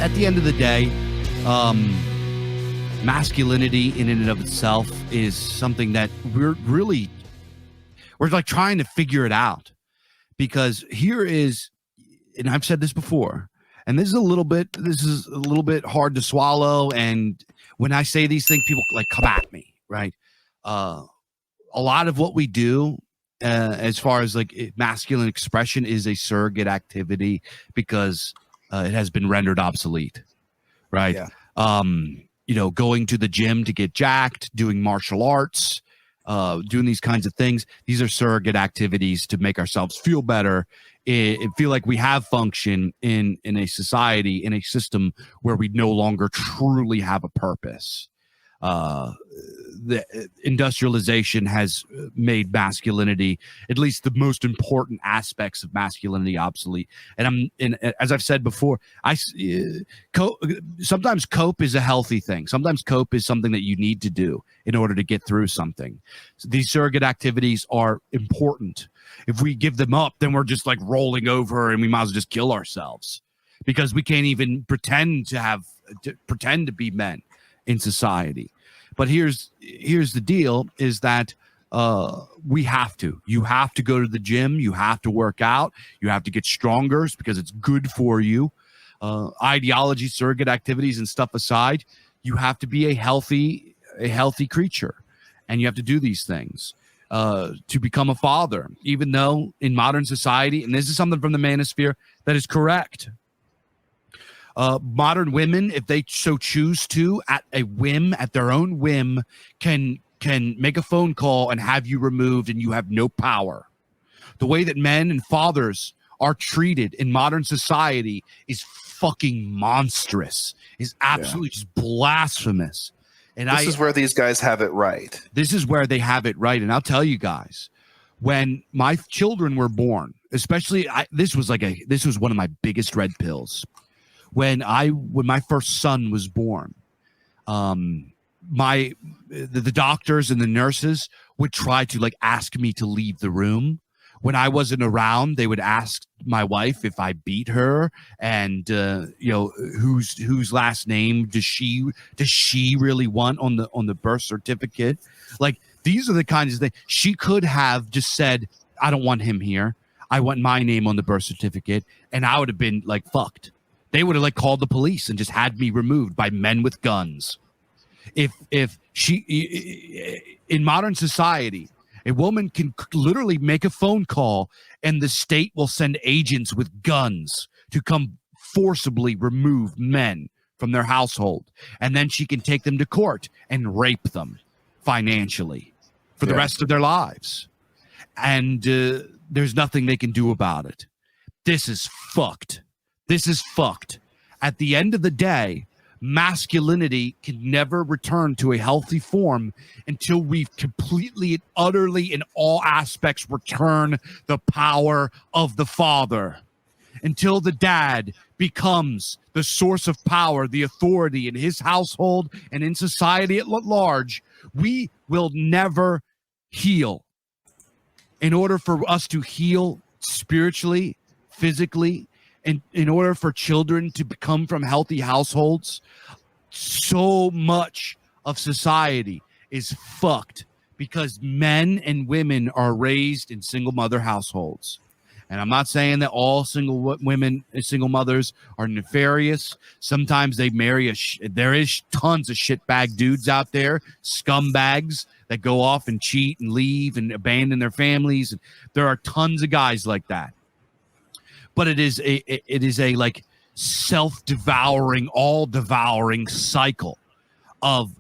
At the end of the day, masculinity in and of itself is something that we're like trying to figure it out, because here is, and I've said this before, and this is a little bit hard to swallow. And when I say these things, people like come at me, right? A lot of what we do, as far as like masculine expression, is a surrogate activity because it has been rendered obsolete, right? Yeah. Going to the gym to get jacked, doing martial arts, doing these kinds of things. These are surrogate activities to make ourselves feel better and feel like we have function in a society, in a system where we no longer truly have a purpose. The industrialization has made masculinity, at least the most important aspects of masculinity, obsolete. And as I've said before, sometimes cope is a healthy thing. Sometimes cope is something that you need to do in order to get through something. So these surrogate activities are important. If we give them up, then we're just like rolling over, and we might as well just kill ourselves, because we can't even pretend to be men in society. But here's the deal, is that you have to go to the gym, you have to work out, you have to get stronger because it's good for you. Ideology, surrogate activities and stuff aside, you have to be a healthy creature, and you have to do these things to become a father, even though in modern society, and this is something from the Manosphere that is correct, modern women, if they so choose to, at their own whim, can make a phone call and have you removed, and you have no power. The way that men and fathers are treated in modern society is fucking monstrous, is absolutely just blasphemous. And this is where these guys have it right. This is where they have it right. And I'll tell you guys, when my children were born, especially, this was one of my biggest red pills. When my first son was born, the doctors and the nurses would try to like ask me to leave the room. When I wasn't around, they would ask my wife if I beat her, and whose last name does she really want on the birth certificate? Like, these are the kinds of things. She could have just said, "I don't want him here. I want my name on the birth certificate," and I would have been like fucked. They would have like called the police and just had me removed by men with guns. If she, in modern society, a woman can literally make a phone call and the state will send agents with guns to come forcibly remove men from their household. And then she can take them to court and rape them financially for the rest of their lives. And there's nothing they can do about it. This is fucked. This is fucked. At the end of the day, masculinity can never return to a healthy form until we've completely and utterly in all aspects return the power of the father. Until the dad becomes the source of power, the authority in his household and in society at large, we will never heal. In order for us to heal spiritually, physically, and in order for children to come from healthy households, so much of society is fucked because men and women are raised in single mother households. And I'm not saying that all single women and single mothers are nefarious. Sometimes they marry there is tons of shitbag dudes out there, scumbags that go off and cheat and leave and abandon their families. There are tons of guys like that. But it is a like self-devouring, all-devouring cycle of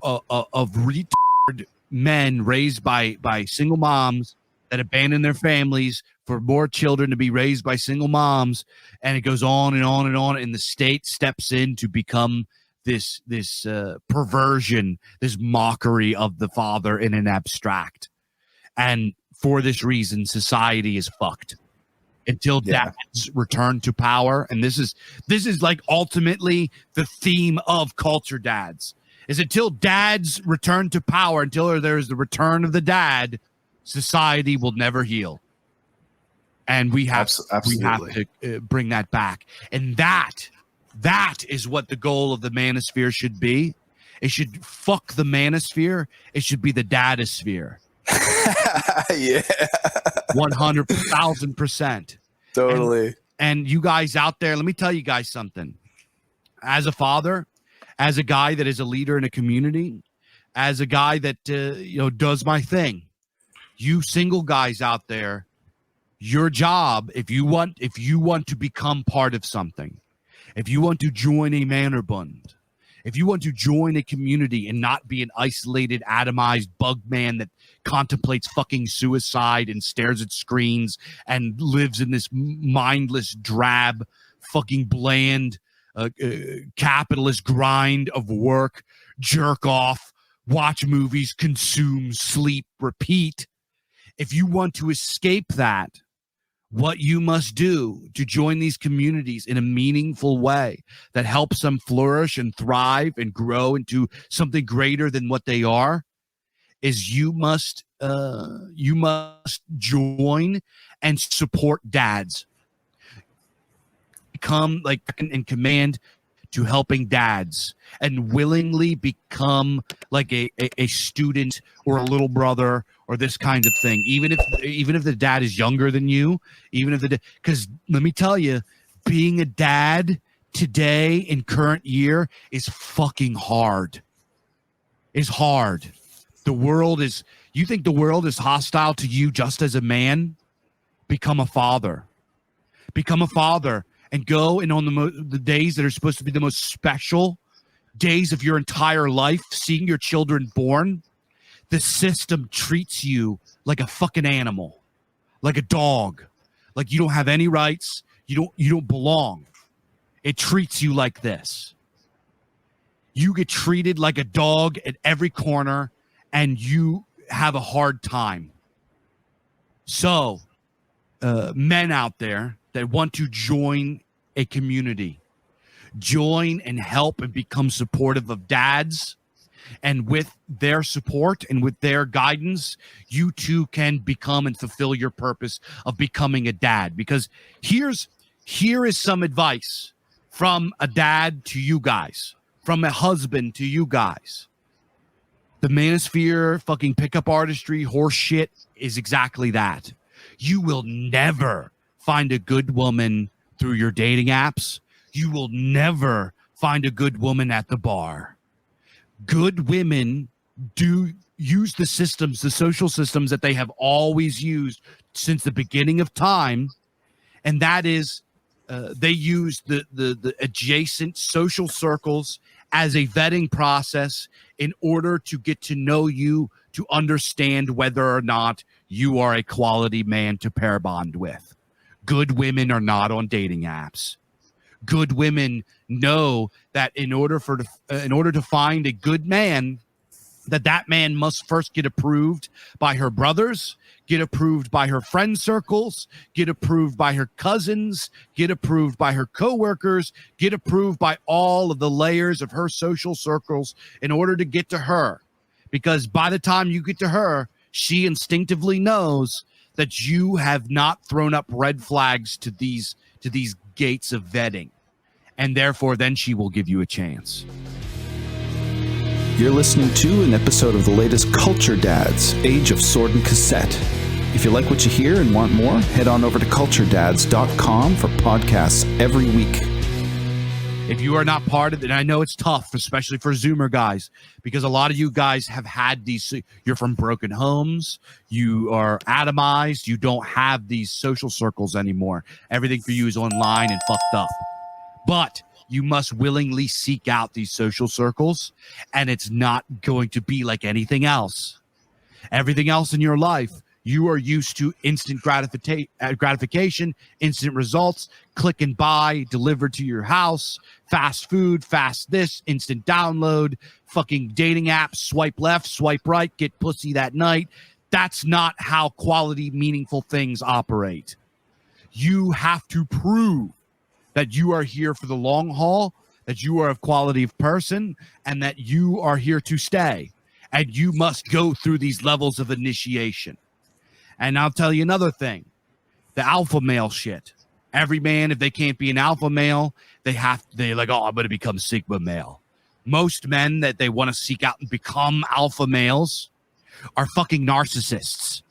retarded men raised by single moms that abandon their families for more children to be raised by single moms, and it goes on and on and on, and the state steps in to become this perversion, this mockery of the father in an abstract. And for this reason, society is fucked until dads return to power. And this is like ultimately the theme of Culture Dads, is until dads return to power, until there's the return of the dad, society will never heal. And we have to bring that back. And that is what the goal of the Manosphere should be. It should fuck the Manosphere. It should be the Dadasphere. Yeah. 100,000%. Totally. And you guys out there, let me tell you guys something. As a father, as a guy that is a leader in a community, as a guy that does my thing, you single guys out there, your job, if you want to become part of something, if you want to join a Manorbund, if you want to join a community and not be an isolated, atomized bug man that contemplates fucking suicide and stares at screens and lives in this mindless, drab, fucking bland, capitalist grind of work, jerk off, watch movies, consume, sleep, repeat. If you want to escape that, what you must do to join these communities in a meaningful way that helps them flourish and thrive and grow into something greater than what they are is you must join and support dads. Become like in command to helping dads and willingly become like a student or a little brother or this kind of thing. Even if the dad is younger than you, because let me tell you, being a dad today in current year is fucking hard. It's hard. You think the world is hostile to you just as a man? Become a father. Become a father. And go and on the days that are supposed to be the most special days of your entire life, seeing your children born, the system treats you like a fucking animal, like a dog, like you don't have any rights, you don't belong. It treats you like this. You get treated like a dog at every corner, and you have a hard time. So, men out there that want to join a community, join and help and become supportive of dads, and with their support and with their guidance, you too can become and fulfill your purpose of becoming a dad. Because here is some advice from a dad to you guys, from a husband to you guys. The Manosphere fucking pickup artistry horse shit is exactly that. You will never find a good woman through your dating apps. You will never find a good woman at the bar. Good women do use the systems, the social systems that they have always used since the beginning of time, and that is they use the adjacent social circles as a vetting process in order to get to know you, to understand whether or not you are a quality man to pair bond with. Good women are not on dating apps. Good women know that in order to find a good man, that man must first get approved by her brothers, get approved by her friend circles, get approved by her cousins, get approved by her coworkers, get approved by all of the layers of her social circles in order to get to her. Because by the time you get to her, she instinctively knows that you have not thrown up red flags to these gates of vetting. And therefore, then she will give you a chance. You're listening to an episode of the latest Culture Dads, Age of Sword and Cassette. If you like what you hear and want more, head on over to culturedads.com for podcasts every week. If you are not part of it, and I know it's tough, especially for Zoomer guys, because a lot of you guys have had these, you're from broken homes, you are atomized, you don't have these social circles anymore. Everything for you is online and fucked up. But you must willingly seek out these social circles, and it's not going to be like anything else. Everything else in your life, You are used to instant gratification, instant results, click and buy, delivered to your house, fast food, fast this, instant download, fucking dating apps, swipe left, swipe right, get pussy that night. That's not how quality, meaningful things operate. You have to prove that you are here for the long haul, that you are a quality of person, and that you are here to stay. And you must go through these levels of initiation. And I'll tell you another thing, the alpha male shit. Every man, if they can't be an alpha male, they're like, oh, I'm going to become sigma male. Most men that they want to seek out and become alpha males are fucking narcissists.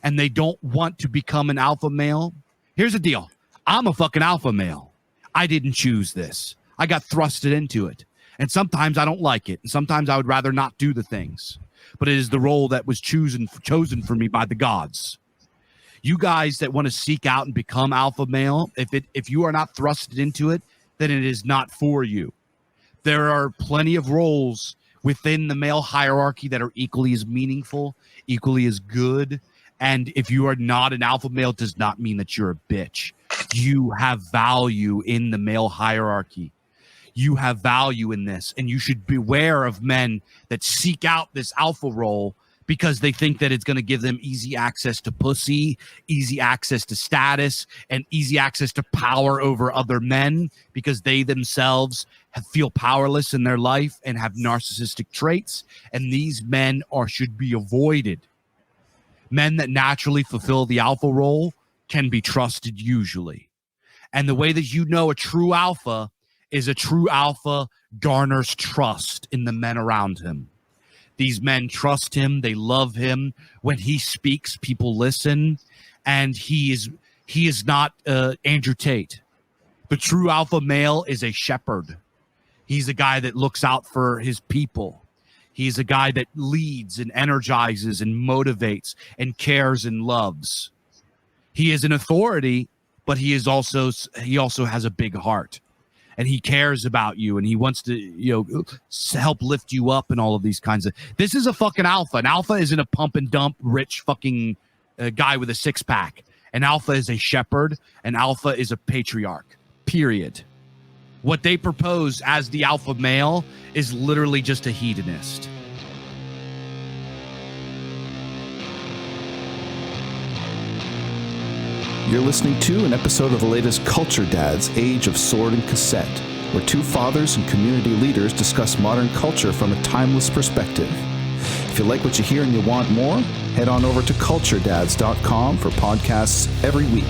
And they don't want to become an alpha male. Here's the deal. I'm a fucking alpha male. I didn't choose this. I got thrusted into it. And sometimes I don't like it. And sometimes I would rather not do the things. But it is the role that was chosen for me by the gods. You guys that want to seek out and become alpha male, if you are not thrusted into it, then it is not for you. There are plenty of roles within the male hierarchy that are equally as meaningful, equally as good. And if you are not an alpha male, it does not mean that you're a bitch. You have value in the male hierarchy. You have value in this, and you should beware of men that seek out this alpha role because they think that it's going to give them easy access to pussy, easy access to status, and easy access to power over other men because they themselves feel powerless in their life and have narcissistic traits. And these men should be avoided. Men that naturally fulfill the alpha role can be trusted usually. And the way that you know a true alpha is a true alpha garners trust in the men around him. These men trust him. They love him. When he speaks, people listen. And he is not Andrew Tate. The true alpha male is a shepherd. He's a guy that looks out for his people. He's a guy that leads and energizes and motivates and cares and loves. He is an authority, but he also has a big heart. And he cares about you, and he wants to, help lift you up and all of these kinds of. This is a fucking alpha. An alpha isn't a pump and dump rich fucking guy with a six pack. An alpha is a shepherd. An alpha is a patriarch. Period. What they propose as the alpha male is literally just a hedonist. You're listening to an episode of the latest Culture Dads, Age of Sword and Cassette, where two fathers and community leaders discuss modern culture from a timeless perspective. If you like what you hear and you want more, head on over to culturedads.com for podcasts every week.